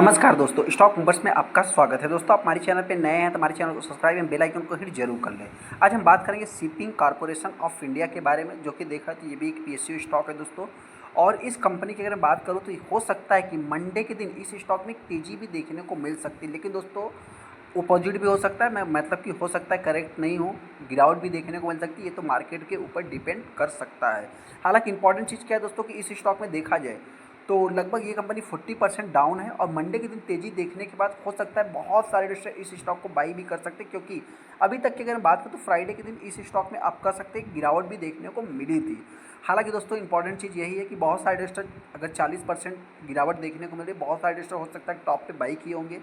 नमस्कार दोस्तों, stock movers में आपका स्वागत है। दोस्तों, आप हमारे चैनल पे नए हैं तो हमारे चैनल को सब्सक्राइब एवं बेल आइकन को हिट जरूर कर लें। आज हम बात करेंगे शिपिंग कॉरपोरेशन ऑफ इंडिया के बारे में, जो कि देखा तो ये भी एक पीएसयू स्टॉक है दोस्तों। और इस कंपनी की अगर मैं बात करूँ तो हो सकता है कि मंडे के दिन इस स्टॉक में तेजी भी देखने को मिल सकती है, लेकिन दोस्तों अपोजिट भी हो सकता है। मैं मतलब कि हो सकता है करेक्ट नहीं हो, गिरावट भी देखने को मिल सकती है। ये तो मार्केट के ऊपर डिपेंड कर सकता है। हालांकि इंपॉर्टेंट चीज़ क्या है दोस्तों कि इस स्टॉक में देखा जाए तो लगभग ये कंपनी 40% डाउन है और मंडे के दिन तेजी देखने के बाद हो सकता है बहुत सारे इन्वेस्टर इस स्टॉक को बाई भी कर सकते हैं, क्योंकि अभी तक की अगर मैं बात करूँ तो फ्राइडे के दिन इस स्टॉक में आप कह सकते हैं गिरावट भी देखने को मिली थी। हालांकि दोस्तों इंपॉर्टेंट चीज़ यही है कि बहुत सारे इन्वेस्टर अगर 40% गिरावट देखने को मिले, बहुत सारे इन्वेस्टर हो सकता है टॉप पे बाई किए होंगे।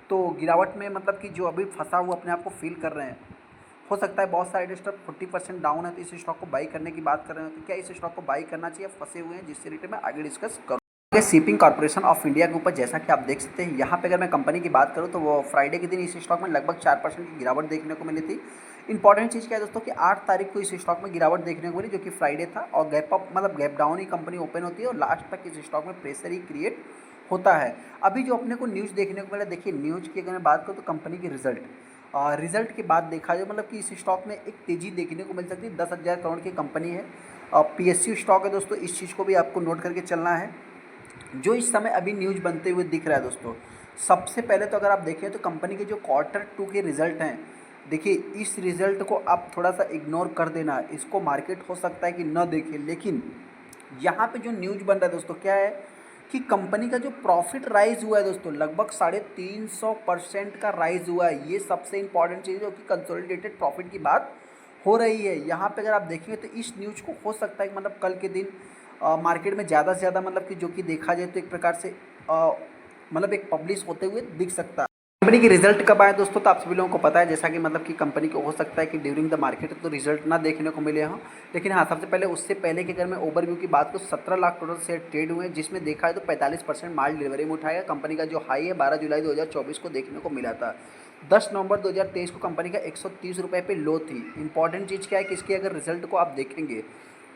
तो गिरावट में मतलब कि जो अभी फंसा हुआ अपने आप को फील कर रहे हैं, हो सकता है बहुत सारे इन्वेस्टर 40% डाउन है तो इस स्टॉक को बाई करने की बात कर रहे हैं। तो क्या इस स्टॉक को बाई करना चाहिए, फंसे हुए हैं, जिससे रिलेटेड मैं आगे डिस्कस करूँ। शिपिंग कॉर्पोरेशन ऑफ इंडिया के ऊपर जैसा कि आप देख सकते हैं यहाँ पे अगर मैं कंपनी की बात करूँ तो वो फ्राइडे के दिन इस स्टॉक में लगभग 4% की गिरावट देखने को मिली थी। इंपॉर्टेंट चीज़ क्या है दोस्तों कि 8 तारीख को इस स्टॉक में गिरावट देखने को मिली, जो कि फ्राइडे था। और गैप अप मतलब गैप डाउन ही कंपनी ओपन होती है और लास्ट तक इस स्टॉक में प्रेशर ही क्रिएट होता है। अभी जो अपने को न्यूज़ देखने को मिला, देखिए न्यूज़ की अगर मैं बात करूँ तो कंपनी की रिजल्ट के बाद देखा जाए मतलब कि इस स्टॉक में एक तेज़ी देखने को मिल सकती है। 10,000 करोड़ की कंपनी है, पीएसयू स्टॉक है दोस्तों। इस चीज़ को भी आपको नोट करके चलना है। जो इस समय अभी न्यूज़ बनते हुए दिख रहा है दोस्तों, सबसे पहले तो अगर आप देखें तो कंपनी के जो Q2 के रिजल्ट हैं, देखिए इस रिजल्ट को आप थोड़ा सा इग्नोर कर देना। इसको मार्केट हो सकता है कि न देखे, लेकिन यहाँ पे जो न्यूज़ बन रहा है दोस्तों क्या है कि कंपनी का जो प्रॉफिट राइज हुआ है दोस्तों, लगभग 350% का राइज हुआ है। ये सबसे इंपॉर्टेंट चीज़ है, जो कि कंसोलिडेटेड प्रॉफिट की बात हो रही है। यहाँ पे अगर आप देखेंगे तो इस न्यूज़ को हो सकता है कि मतलब कल के दिन मार्केट में ज़्यादा से ज़्यादा मतलब कि जो कि देखा जाए तो एक प्रकार से मतलब एक पब्लिश होते हुए दिख सकता है। कंपनी की रिजल्ट कब आए दोस्तों, तो आप सभी लोगों को पता है, जैसा कि मतलब कि कंपनी को हो सकता है कि ड्यूरिंग द मार्केट तो रिजल्ट ना देखने को मिले हों, लेकिन हाँ सबसे पहले उससे पहले कि अगर मैं ओवरव्यू की बात करूँ, 17 लाख करोड़ शेयर ट्रेड हुए, जिसमें देखा है तो 45% माल डिलीवरी में उठाया। कंपनी का जो हाई है 12 जुलाई 2024 को देखने को मिला था। 10 नवंबर 2023 को कंपनी का 130 रुपये पे लो थी। इंपॉर्टेंट चीज़ क्या है कि इसके अगर रिजल्ट को आप देखेंगे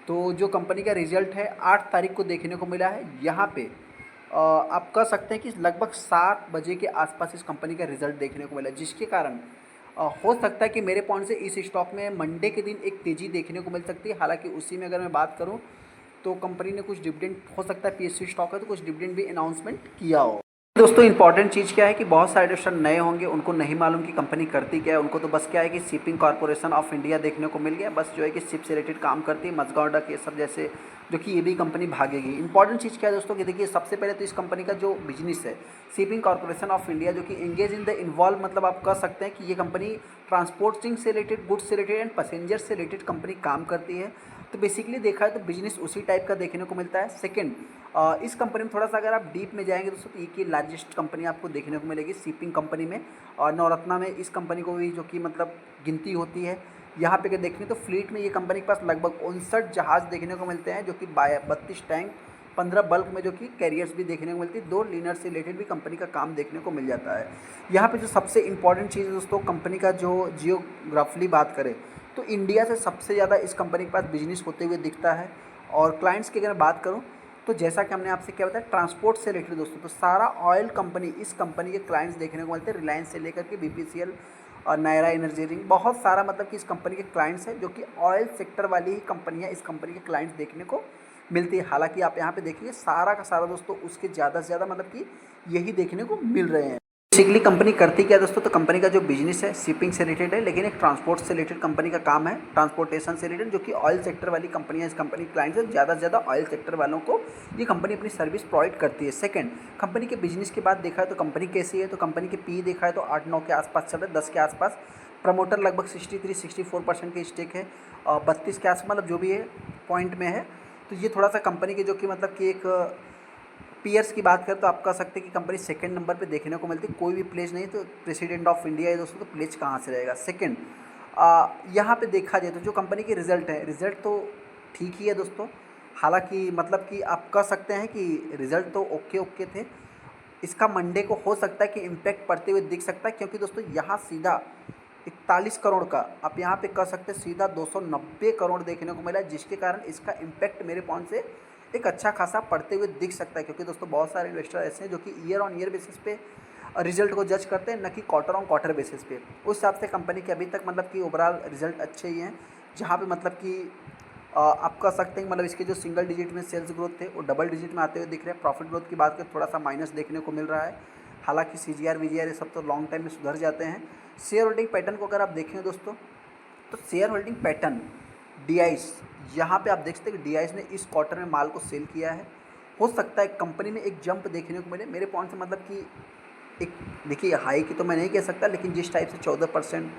तो जो कंपनी का रिजल्ट है 8 तारीख को देखने को मिला है। यहाँ पे आप कह सकते हैं कि लगभग 7 बजे के आसपास इस कंपनी का रिजल्ट देखने को मिला, जिसके कारण हो सकता है कि मेरे पॉइंट से इस स्टॉक में मंडे के दिन एक तेज़ी देखने को मिल सकती है। हालांकि उसी में अगर मैं बात करूं तो कंपनी ने कुछ डिविडेंड, हो सकता है पीएसयू स्टॉक है तो कुछ डिविडेंड भी अनाउंसमेंट किया हो। दोस्तों इंपॉर्टेंट चीज़ क्या है कि बहुत सारे इन्वेस्टर नए होंगे, उनको नहीं मालूम कि कंपनी करती क्या है। उनको तो बस क्या है कि शिपिंग कॉर्पोरेशन ऑफ इंडिया देखने को मिल गया, बस जो है कि शिप से रिलेटेड काम करती है, मजगांव डक ये सब जैसे, जो कि ये भी कंपनी भागेगी। इंपॉर्टेंट चीज़ क्या है दोस्तों कि देखिए सबसे पहले तो इस कंपनी का जो बिजनेस है, शिपिंग कॉर्पोरेशन ऑफ इंडिया, जो कि एंगेज इन द इन्वॉल्व, मतलब आप कह सकते हैं कि ये कंपनी ट्रांसपोर्टिंग से रिलेटेड, गुड्स से रिलेटेड एंड पैसेंजर से रिलेटेड कंपनी काम करती है। तो बेसिकली देखा है तो बिजनेस उसी टाइप का देखने को मिलता है। सेकंड, इस कंपनी में थोड़ा सा अगर आप डीप में जाएंगे दोस्तों तो एक ही लार्जेस्ट कंपनी आपको देखने को मिलेगी शिपिंग कंपनी में, और नवरत्ना में इस कंपनी को भी जो कि मतलब गिनती होती है। यहाँ पे अगर देखें तो फ्लीट में ये कंपनी के पास लगभग 59 जहाज़ देखने को मिलते हैं, जो कि 32 टैंक, 15 बल्क में जो कि कैरियर्स भी देखने को मिलती है, 2 लीनर से रिलेटेड भी कंपनी का काम देखने को मिल जाता है। यहाँ पे जो सबसे इंपॉर्टेंट चीज़ है दोस्तों, कंपनी का जो जियोग्राफली बात करें तो इंडिया से सबसे ज़्यादा इस कंपनी के पास बिजनेस होते हुए दिखता है। और क्लाइंट्स की अगर बात करूँ तो जैसा कि हमने आपसे क्या बताया, ट्रांसपोर्ट से रिलेटेड दोस्तों, तो सारा ऑयल कंपनी, इस कंपनी के क्लाइंट्स देखने को मिलते हैं, रिलायंस से लेकर के बीपीसीएल और नायरा एनर्जी, बहुत सारा मतलब कि इस कंपनी के क्लाइंट्स हैं, जो कि ऑयल सेक्टर वाली ही कंपनियां इस कंपनी के क्लाइंट्स देखने को मिलती है। हालांकि आप यहाँ पे देखिए सारा का सारा दोस्तों उसके ज़्यादा से ज़्यादा मतलब कि यही देखने को मिल रहे हैं। बेसिकली कंपनी करती क्या है दोस्तों, तो कंपनी का जो बिजनेस है शिपिंग से रिलेटेड है, लेकिन एक ट्रांसपोर्ट से रिलेटेड कंपनी का काम है, ट्रांसपोर्टेशन से रिलेटेड, जो कि ऑयल सेक्टर वाली कंपनियां इस कंपनी के क्लाइंट्स है। ज़्यादा से ज़्यादा ऑयल सेक्टर वालों को ये कंपनी अपनी सर्विस प्रोवाइड करती है। सेकंड, कंपनी के बिजनेस की बात देखा है तो कंपनी कैसी है, तो कंपनी के पी देखा है तो 8-9 के आसपास चल रहे, 10 के आसपास। प्रमोटर लगभग 63-64% की स्टेक है, और 32 के आसपास मतलब जो भी है पॉइंट में है। तो ये थोड़ा सा कंपनी के जो कि मतलब कि एक पीयर्स की बात करें तो आप कह सकते हैं कि कंपनी सेकंड नंबर पे देखने को मिलती है। कोई भी प्लेज नहीं, तो प्रेसिडेंट ऑफ इंडिया है दोस्तों, तो प्लेज कहाँ से रहेगा। सेकंड, यहाँ पे देखा जाए तो जो कंपनी के रिजल्ट है, रिजल्ट तो ठीक ही है दोस्तों। हालांकि मतलब कि आप कह सकते हैं कि रिजल्ट तो ओके ओके थे। इसका मंडे को हो सकता है कि इम्पैक्ट पड़ते हुए दिख सकता है, क्योंकि दोस्तों यहाँ सीधा 41 करोड़ का, आप यहाँ पे कह सकते हैं सीधा 290 करोड़ देखने को मिला, जिसके कारण इसका इम्पैक्ट मेरे पॉइंट से एक अच्छा खासा पढ़ते हुए दिख सकता है, क्योंकि दोस्तों बहुत सारे इन्वेस्टर ऐसे हैं जो कि ईयर ऑन ईयर बेसिस पे रिजल्ट को जज करते हैं, न कि क्वार्टर ऑन क्वार्टर बेसिस पे। उस हिसाब से कंपनी के अभी तक मतलब कि ओवरऑल रिजल्ट अच्छे ही हैं, जहाँ पे मतलब कि आप कह सकते हैं मतलब इसके जो सिंगल डिजिट में सेल्स ग्रोथ थे वो डबल डिजिट में आते हुए दिख रहे हैं। प्रॉफिट ग्रोथ की बात करें थोड़ा सा माइनस देखने को मिल रहा है। हालांकि सीजीआर वीजीआर ये सब तो लॉन्ग टाइम में सुधर जाते हैं। शेयर होल्डिंग पैटर्न को अगर आप देखें दोस्तों, तो शेयर होल्डिंग पैटर्न डीआईस, यहाँ पे आप देख सकते हैं कि डीआईस ने इस क्वार्टर में माल को सेल किया है। हो सकता है कंपनी में एक जंप देखने को मिले मेरे पॉइंट से, मतलब कि एक, देखिए हाई की तो मैं नहीं कह सकता, लेकिन जिस टाइप से 14%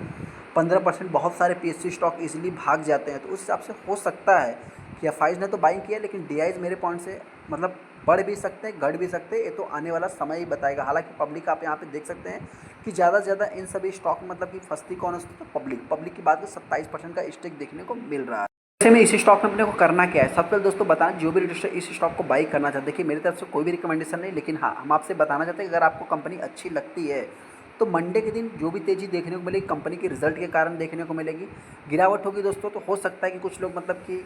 15% बहुत सारे पीएसयू स्टॉक इजीली भाग जाते हैं, तो उस हिसाब से हो सकता है कि एफआईज ने तो बाइंग किया, लेकिन डीआईज मेरे पॉइंट से मतलब बढ़ भी सकते हैं घट भी सकते हैं, ये तो आने वाला समय ही बताएगा। हालांकि पब्लिक आप यहाँ पे देख सकते हैं कि ज़्यादा से ज़्यादा इन सभी स्टॉक में मतलब कि फंसती कौन है, तो पब्लिक की बात तो 27% का स्टेक देखने को मिल रहा है। ऐसे में इस स्टॉक में अपने को करना क्या है, सबसे पहले दोस्तों बताएं जो भी रजिस्टर इस स्टॉक को बाई करना चाहते हैं, देखिए मेरी तरफ से कोई भी रिकमेंडेशन नहीं, लेकिन हाँ हम आपसे बताना चाहते हैं कि अगर आपको कंपनी अच्छी लगती है तो मंडे के दिन जो भी तेज़ी देखने को मिलेगी कंपनी के रिजल्ट के कारण देखने को मिलेगी। गिरावट होगी दोस्तों तो हो सकता है कि कुछ लोग मतलब कि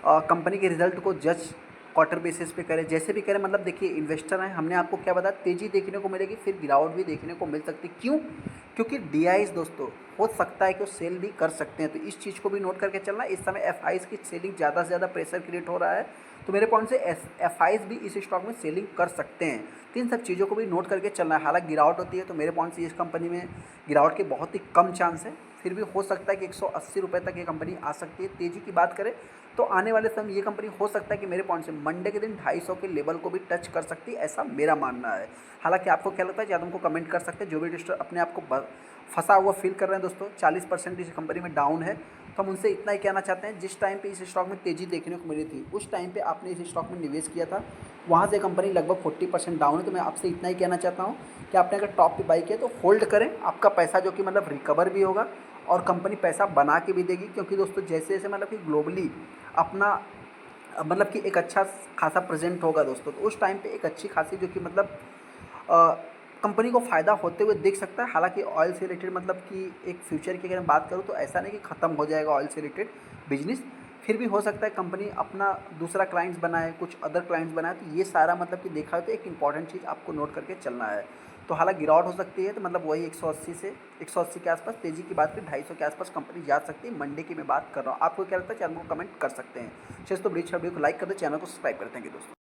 कंपनी के रिजल्ट को जज क्वार्टर बेसिस पे करें, जैसे भी करें। मतलब देखिए इन्वेस्टर हैं, हमने आपको क्या बताया, तेज़ी देखने को मिलेगी फिर गिरावट भी देखने को मिल सकती है। क्यों? क्योंकि डीआईज दोस्तों हो सकता है कि वो सेल भी कर सकते हैं, तो इस चीज़ को भी नोट करके चलना। इस समय एफआईज की सेलिंग ज़्यादा से ज़्यादा प्रेशर क्रिएट हो रहा है, तो मेरे पॉइंट से एफआईज भी इस स्टॉक में सेलिंग कर सकते हैं। तो इन सब चीज़ों को भी नोट करके चलना है। हालांकि गिरावट होती है तो मेरे पॉइंट से इस कंपनी में गिरावट के बहुत ही कम चांस है, फिर भी हो सकता है कि 180 रुपये तक ये कंपनी आ सकती है। तेज़ी की बात करें तो आने वाले समय ये कंपनी हो सकता है कि मेरे पॉइंट से मंडे के दिन 250 के लेवल को भी टच कर सकती है, ऐसा मेरा मानना है। हालांकि आपको क्या लगता है या तो हमको कमेंट कर सकते हैं। जो भी इन्वेस्टर अपने आप को फंसा हुआ फील कर रहे हैं दोस्तों, 40% इस कंपनी में डाउन है, तो हम उनसे इतना ही कहना चाहते हैं, जिस टाइम पे इस स्टॉक में तेज़ी देखने को मिली थी उस टाइम पे आपने इस स्टॉक में निवेश किया था, वहाँ से कंपनी लगभग 40% डाउन है। तो मैं आपसे इतना ही कहना चाहता हूँ कि आपने अगर टॉप पे बाई किया तो होल्ड करें, आपका पैसा जो कि मतलब रिकवर भी होगा और कंपनी पैसा बना के भी देगी। क्योंकि दोस्तों जैसे जैसे मतलब कि ग्लोबली अपना मतलब कि एक अच्छा खासा प्रेजेंट होगा दोस्तों, तो उस टाइम पे एक अच्छी खासी जो कि मतलब कंपनी को फ़ायदा होते हुए दिख सकता है। हालांकि ऑयल से रिलेटेड मतलब कि एक फ्यूचर की अगर मैं बात करूँ तो ऐसा नहीं कि ख़त्म हो जाएगा ऑयल से रिलेटेड बिजनेस, फिर भी हो सकता है कंपनी अपना दूसरा क्लाइंट्स बनाए, कुछ अदर क्लाइंट्स बनाए। तो ये सारा मतलब कि देखा है तो एक इंपॉर्टेंट चीज़ आपको नोट करके चलना है। तो हालांकि गिरावट हो सकती है, तो मतलब वही 180 से 180 के आसपास, तेज़ी की बात करें 250 के आसपास कंपनी जा सकती है। मंडे की मैं बात कर रहा हूँ, आपको क्या लगता है चैनल को कमेंट कर सकते हैं। चलिए तो वीडियो को लाइक कर दे, चैनल को सब्सक्राइब कर देंगे दोस्तों।